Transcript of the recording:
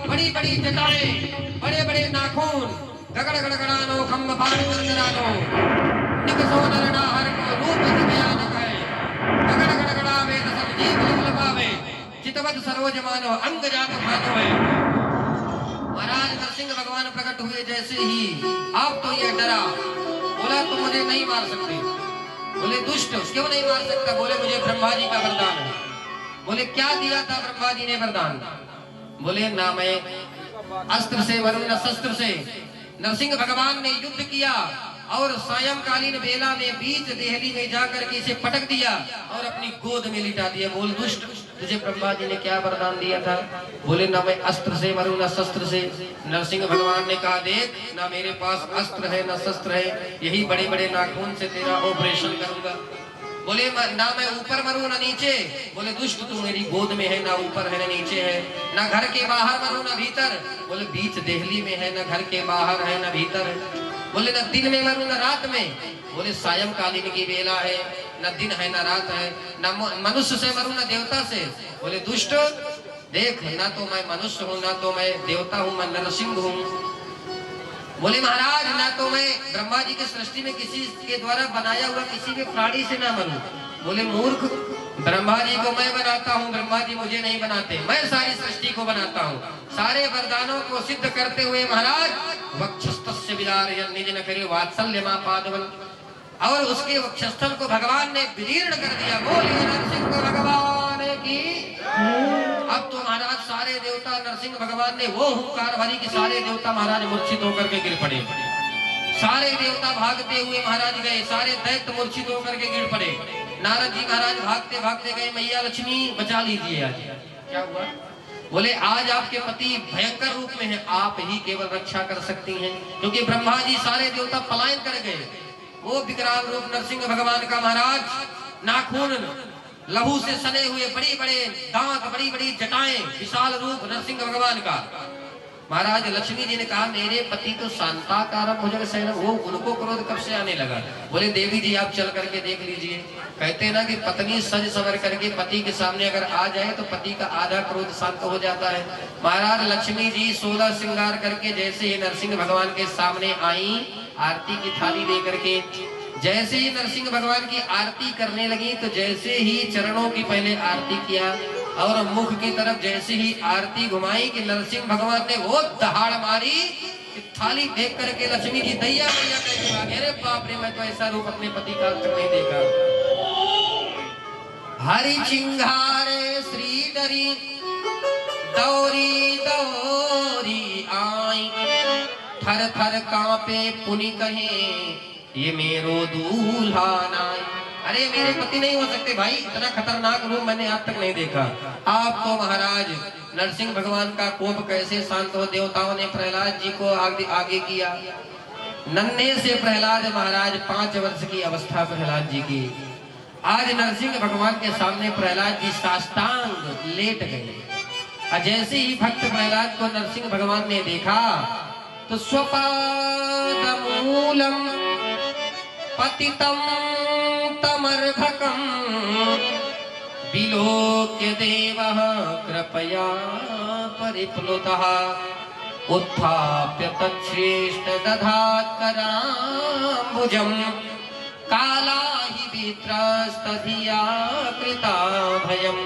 बड़ी बड़ी जटाएं, बड़े बड़े नाखून, गगड़ गड़गड़ानो खम्भ पाण चंद्रानो, निकसो नरनाहर को रूप भयानक है, गगड़ गड़गड़ावे दसम जीव लुलपावे, चितवत सरोज मानो अंग जात भानो है। महाराज नरसिंह भगवान प्रकट हुए जैसे ही आप तो ये डरा, बोला तुम मुझे नहीं मार सकते। बोले दुष्ट क्यों नहीं मार सकता? बोले मुझे ब्रह्मा जी का वरदान है। बोले क्या दिया था ब्रह्मा जी ने वरदान? बोले ना मैं अस्त्र से वरुण न शस्त्र से। नरसिंह भगवान ने युद्ध किया और सायंकालीन बेला में बीच देहली में जाकर के इसे पटक दिया और अपनी गोद में लिटा दिया। बोल दुष्ट तुझे ब्रह्मा जी ने क्या वरदान दिया था? बोले ना मैं अस्त्र से मरूं न शस्त्र से। नरसिंह भगवान ने कहा देख ना मेरे पास अस्त्र है न शस्त्र है, यही बड़े बड़े नाखून से तेरा ऑपरेशन करूंगा। बोले ना मैं ऊपर मरूं ना नीचे। बोले दुष्ट तू मेरी गोद में है, ना ऊपर है ना नीचे है, ना घर के बाहर मरूं ना भीतर। बोले बीच देहली में है, ना घर के बाहर है ना भीतर है। बोले ना दिन में मरूं ना रात में। बोले सायंकालीन की बेला है, न दिन है ना रात है, ना मनुष्य से मरूं ना देवता से। बोले दुष्ट देख ना तो मैं मनुष्य हूं ना तो मैं देवता हूं, मैं नरसिंह हूं। बोले महाराज ना तो मैं ब्रह्मा जी की सृष्टि में किसी के द्वारा बनाया हुआ किसी भी प्राणी से ना मरूं। बोले मूर्ख ब्रह्मा जी को मैं बनाता हूँ, ब्रह्मा जी मुझे नहीं बनाते, मैं सारी सृष्टि को बनाता हूँ। सारे वरदानों को सिद्ध करते हुए महाराज वक्षस्थस्य विदारय निज न करे वात्सल्य मा पादवल, और उसके वक्षस्थल को भगवान ने विदीर्ण कर दिया। बोलिए नरसिंह भगवान की। अब तो महाराज सारे देवता नरसिंह भगवान ने वो हुंकार भरी कि सारे देवता महाराज मूर्छित होकर के गिर पड़े। सारे देवता भागते हुए महाराज गए, सारे दैत्य मूर्छित होकर के गिर पड़े। नारद जी महाराज भागते भागते गए, मैया लक्ष्मी बचा लीजिए। आज क्या हुआ? बोले आज आपके पति भयंकर रूप में है, आप ही केवल रक्षा कर सकती हैं, क्योंकि ब्रह्मा जी सारे देवता पलायन कर गए। वो विकराल रूप नरसिंह भगवान का महाराज, नाखून लहू से सने हुए, बड़ी बड़े दांत, बड़ी बड़ी जटाएं, विशाल रूप नरसिंह भगवान का। महाराज लक्ष्मी जी ने कहा मेरे पति तो शांताकारम भुजग शयनम, वो उनको क्रोध कब से आने लगा? बोले देवी जी आप चल करके देख लीजिए। कहते हैं ना कि पत्नी सज सवर करके पति के सामने अगर आ जाए तो पति का आधा क्रोध शांत हो जाता है। महाराज लक्ष्मी जी 16 श्रृंगार करके जैसे ही नरसिंह भगवान के सामने आई, आरती की थाली लेकर के जैसे ही नरसिंह भगवान की आरती करने लगी, तो जैसे ही चरणों की पहले आरती किया और मुख की तरफ जैसे ही आरती घुमाई कि नरसिंह भगवान ने वो दहाड़ मारी कि थाली देख करके लक्ष्मी जी दैया दैया कहने लगे, अरे बाप रे मैं तो ऐसा रूप अपने पति का नहीं देखा। हरि चिंगारे श्रीधरी दौरी दौरी आई, थर थर कांपे पुनि कहे ये मेरो दूल्हा नाई। अरे मेरे पति नहीं हो सकते भाई, इतना खतरनाक रूप मैंने आज तक नहीं देखा। आप तो महाराज नरसिंह भगवान का कोप कैसे शांत हो। देवताओं ने प्रहलाद जी को आगे किया। नन्हे से प्रहलाद महाराज 5 वर्ष की अवस्था प्रहलाद जी की। आज नरसिंह भगवान के सामने प्रहलाद जी साष्टांग लेट गए। जैसे ही भक्त प्रहलाद को नरसिंह भगवान ने देखा तो स्वपादमूलम पतितम तमर्भकम विलोक्य देवः कृपया परिप्लुतः उत्थाप्य तच्छ्रेष्ठ दधात् कराम्बुजम् काला हि वित्रस्तधिया कृता भयम्।